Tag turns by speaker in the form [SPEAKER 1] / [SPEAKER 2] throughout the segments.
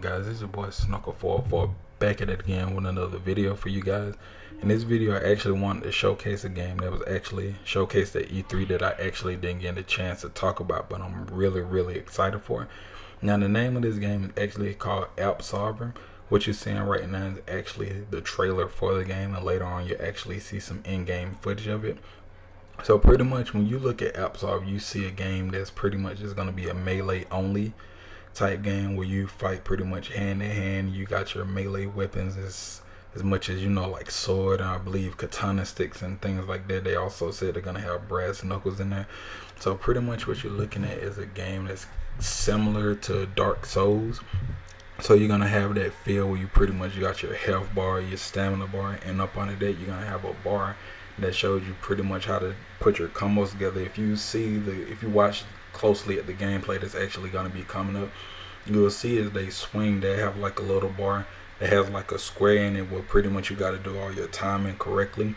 [SPEAKER 1] guys? This is your boy Snuckle44 back at it again with another video for you guys. In this video, I actually wanted to showcase a game that was actually showcased at E3 that I actually didn't get a chance to talk about, but I'm really excited for it. Now, the name of this game is actually called Absolver. What you're seeing right now is actually the trailer for the game, and later on you actually see some in-game footage of it. So pretty much when you look at Absolver, you see a game that's pretty much just going to be a melee only type game where you fight pretty much hand in hand. You got your melee weapons as much as, you know, like sword and I believe katana sticks and things like that. They also said they're gonna have brass knuckles in there. So pretty much what you're looking at is a game that's similar to Dark Souls. So you're gonna have that feel where you pretty much got your health bar, your stamina bar, and up under that you're gonna have a bar that shows you pretty much how to put your combos together. If you watch closely at the gameplay that's actually going to be coming up, you will see as they swing, they have like a little bar that has like a square in it where pretty much you got to do all your timing correctly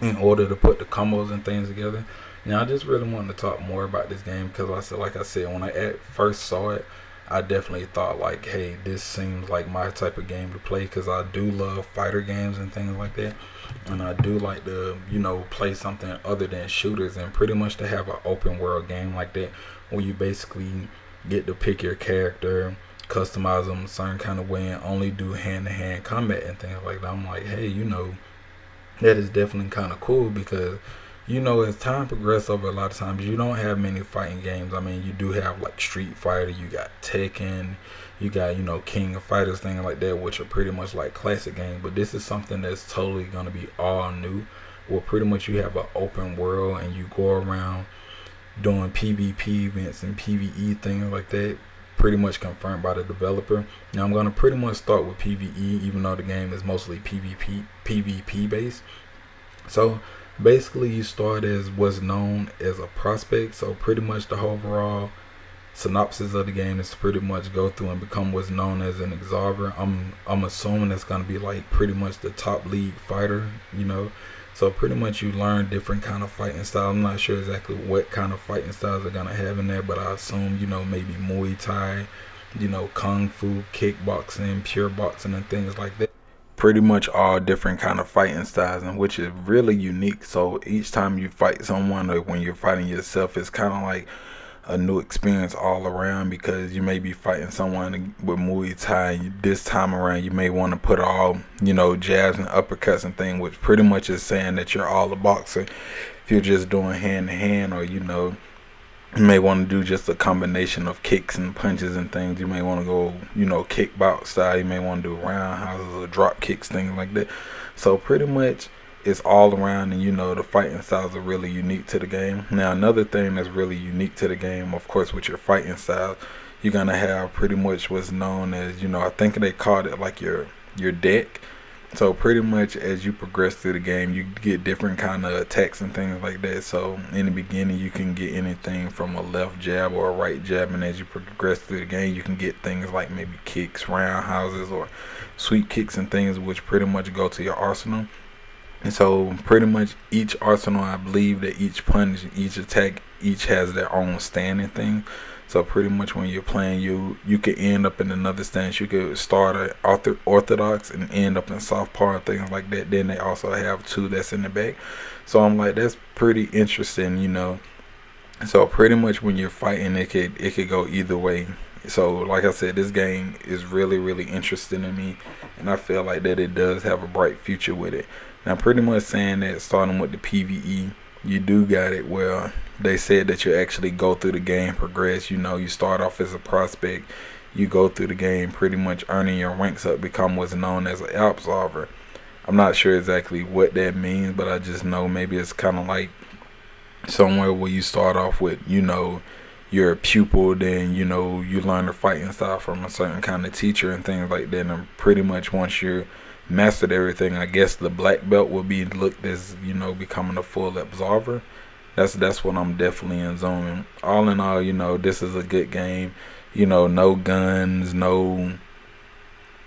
[SPEAKER 1] in order to put the combos and things together. Now I just really wanted to talk more about this game because like I said, when I first saw it, I definitely thought like, hey, this seems like my type of game to play because I do love fighter games and things like that, and I do like to, you know, play something other than shooters, and pretty much to have an open world game like that where you basically get to pick your character, customize them a certain kind of way, and only do hand-to-hand combat and things like that. I'm like, hey, you know, that is definitely kind of cool because, you know, as time progresses over, a lot of times you don't have many fighting games. I mean, you do have like Street Fighter, you got Tekken, you got, you know, King of Fighters, things like that, which are pretty much like classic games. But this is something that's totally going to be all new, where pretty much you have an open world and you go around doing PvP events and PvE things like that, pretty much confirmed by the developer. Now I'm going to pretty much start with PvE, even though the game is mostly PvP based. So basically you start as what's known as a prospect. So pretty much the overall synopsis of the game is to pretty much go through and become what's known as an Absolver. I'm assuming that's going to be like pretty much the top league fighter, you know. So pretty much you learn different kind of fighting styles. I'm not sure exactly what kind of fighting styles they're going to have in there, but I assume, you know, maybe Muay Thai, you know, Kung Fu, kickboxing, pure boxing and things like that. Pretty much all different kind of fighting styles, and which is really unique. So each time you fight someone or when you're fighting yourself, it's kind of like a new experience all around, because you may be fighting someone with Muay Thai. This time around you may want to put all, you know, jabs and uppercuts and things, which pretty much is saying that you're all a boxer. If you're just doing hand to hand, or, you know, you may want to do just a combination of kicks and punches and things. You may want to go, you know, kickbox style. You may want to do roundhouses or drop kicks, things like that. So pretty much it's all around, and, you know, the fighting styles are really unique to the game. Now another thing that's really unique to the game, of course, with your fighting styles, you're gonna have pretty much what's known as, you know, I think they called it like your deck. So pretty much as you progress through the game, you get different kind of attacks and things like that. So in the beginning you can get anything from a left jab or a right jab, and as you progress through the game you can get things like maybe kicks, roundhouses, or sweep kicks and things, which pretty much go to your arsenal. And so pretty much each arsenal, I believe that each punch, each attack, each has their own standing thing. So pretty much when you're playing, you could end up in another stance. You could start at orthodox and end up in southpaw and things like that. Then they also have two that's in the back. So I'm like, that's pretty interesting, you know. So pretty much when you're fighting, it could go either way. So like I said, this game is really interesting to me, and I feel like that it does have a bright future with it. Now pretty much saying that, starting with the PvE, you do got it where they said that you actually go through the game, progress. You know, you start off as a prospect, you go through the game pretty much earning your ranks up, become what's known as an Absolver. I'm not sure exactly what that means, but I just know maybe it's kind of like somewhere where you start off with, you know, you're a pupil, then, you know, you learn the fighting style from a certain kind of teacher and things like that, and pretty much once you're mastered everything, I guess the black belt will be looked as, you know, becoming a full Absolver. That's what I'm definitely assuming. All in all, you know, this is a good game. You know, no guns, no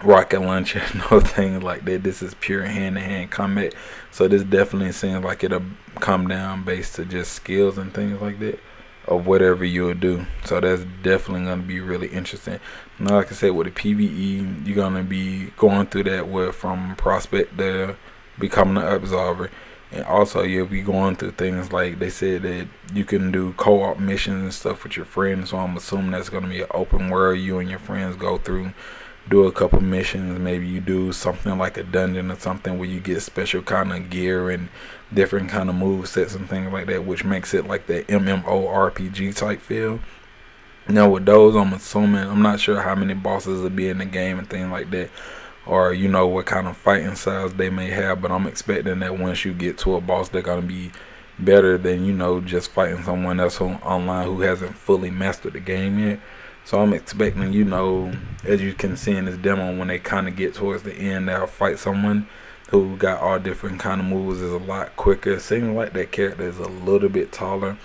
[SPEAKER 1] rocket launcher, no things like that. This is pure hand-to-hand combat. So this definitely seems like it'll come down based to just skills and things like that. of whatever you'll do. So that's definitely going to be really interesting. Now, like I said, with the PvE, you're going to be going through that with from prospect to becoming an Absolver. And also, you'll be going through things like they said that you can do co-op missions and stuff with your friends. So I'm assuming that's going to be an open world. You and your friends go through, do a couple missions. Maybe you do something like a dungeon or something where you get special kind of gear and different kind of move sets and things like that, which makes it like that MMORPG type feel. Now with those, I'm assuming, I'm not sure how many bosses will be in the game and things like that, or what kind of fighting styles they may have, but I'm expecting that once you get to a boss, they're gonna be better than just fighting someone else online who hasn't fully mastered the game yet. So I'm expecting, as you can see in this demo, when they kind of get towards the end, they'll fight someone who got all different kind of moves, is a lot quicker. It seems like that character is a little bit taller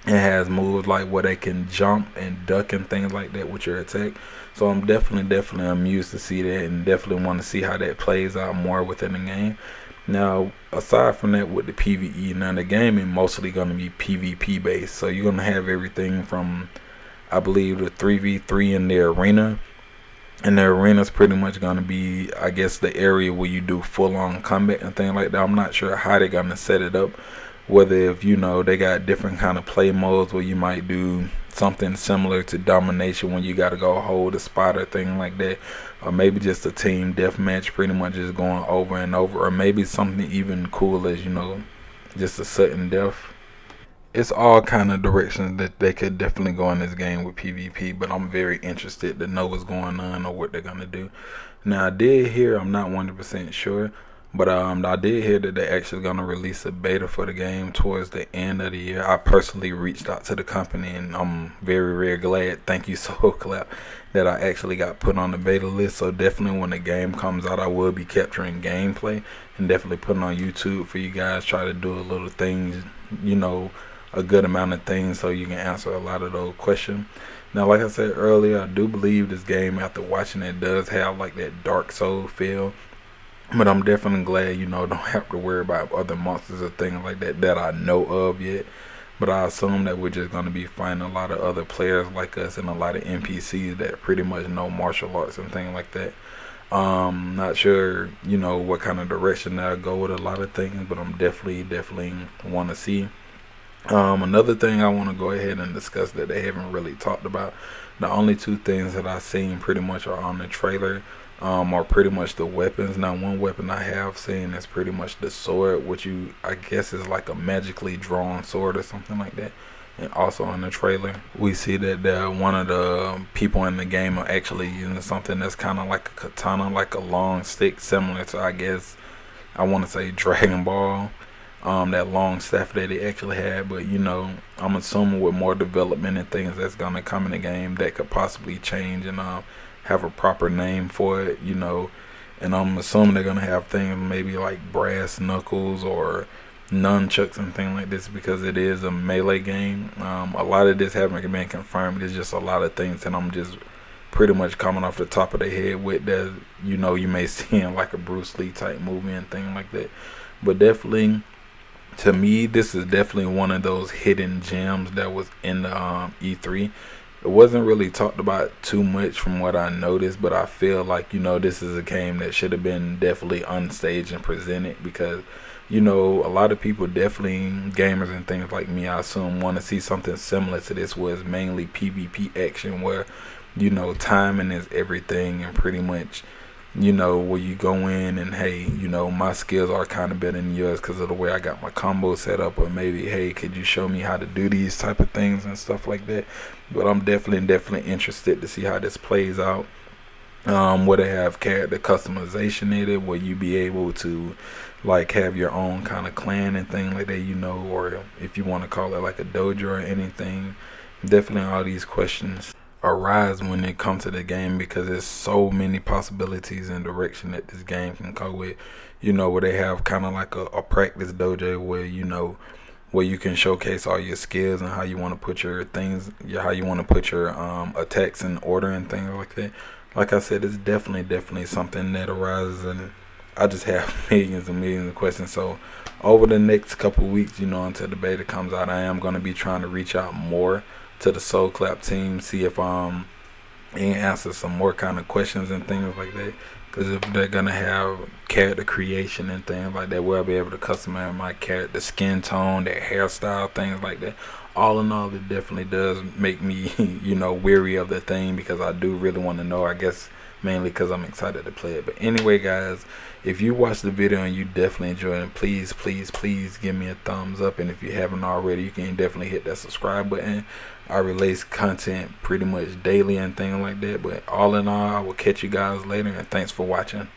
[SPEAKER 1] and has moves like where they can jump and duck and things like that with your attack. So I'm definitely amused to see that, and definitely want to see how that plays out more within the game. Now, aside from that, with the PvE, now the game is mostly going to be PvP based. So you're going to have everything from, I believe, the 3v3 in the arena. And the arena is pretty much going to be, I guess, the area where you do full-on combat and things like that. I'm not sure how they're going to set it up. Whether if, they got different kind of play modes where you might do something similar to domination when you got to go hold a spot or thing like that. Or maybe just a team deathmatch, pretty much just going over and over. Or maybe something even cool as, just a sudden death. It's all kind of directions that they could definitely go in this game with PvP, but I'm very interested to know what's going on or what they're gonna do. Now I did hear, I'm not 100% sure, but I did hear that they're actually gonna release a beta for the game towards the end of the year. I personally reached out to the company, and I'm very, very glad. Thank you so clap that I actually got put on the beta list. So definitely when the game comes out, I will be capturing gameplay and definitely putting on YouTube for you guys. Try to do a little things, a good amount of things so you can answer a lot of those questions. Now, like I said earlier, I do believe this game, after watching it, does have like that Dark Soul feel. But I'm definitely glad, don't have to worry about other monsters or things like that I know of yet. But I assume that we're just going to be finding a lot of other players like us and a lot of NPCs that pretty much know martial arts and things like that. Not sure, what kind of direction they'll go with a lot of things, but I'm definitely want to see. Another thing I want to go ahead and discuss that they haven't really talked about. The only two things that I've seen pretty much are on the trailer, are pretty much the weapons. Now, one weapon I have seen is pretty much the sword, which I guess is like a magically drawn sword or something like that. And also on the trailer, we see that one of the people in the game are actually using something that's kind of like a katana, like a long stick, similar to, I guess, I want to say Dragon Ball. That long staff that they actually had, but I'm assuming with more development and things that's gonna come in the game, that could possibly change and have a proper name for it, and I'm assuming they're gonna have things maybe like brass knuckles or nunchucks and things like this, because it is a melee game. A lot of this haven't been confirmed. It's just a lot of things that I'm just pretty much coming off the top of the head with that you may see in like a Bruce Lee type movie and things like that. But definitely, to me, this is definitely one of those hidden gems that was in the E3. It wasn't really talked about too much from what I noticed, but I feel like, this is a game that should have been definitely unstaged and presented, because, a lot of people, definitely gamers and things like me, I assume, want to see something similar to this, where it's mainly PvP action, where, timing is everything, and pretty much, where you go in and, hey, my skills are kind of better than yours because of the way I got my combo set up, or maybe, hey, could you show me how to do these type of things and stuff like that. But I'm definitely interested to see how this plays out. Where they have character customization in it, where you be able to like have your own kind of clan and thing like that, or if you want to call it like a dojo or anything. Definitely all these questions arise when it comes to the game, because there's so many possibilities and direction that this game can go with, where they have kind of like a practice dojo where where you can showcase all your skills and how you want to put your things, how you want to put your attacks in order and things like that. Like I said, it's definitely something that arises I just have millions and millions of questions. So over the next couple weeks, until the beta comes out, I am going to be trying to reach out more to the Soul Clap team, see if and answer some more kind of questions and things like that. Because if they're gonna have character creation and things like that, where I'll be able to customize my character, skin tone, their hairstyle, things like that. All in all, it definitely does make me, weary of the thing, because I do really want to know. I guess mainly because I'm excited to play it. But anyway, guys, if you watched the video and you definitely enjoyed it, please, please, please give me a thumbs up. And if you haven't already, you can definitely hit that subscribe button. I release content pretty much daily and things like that. But all in all, I will catch you guys later, and thanks for watching.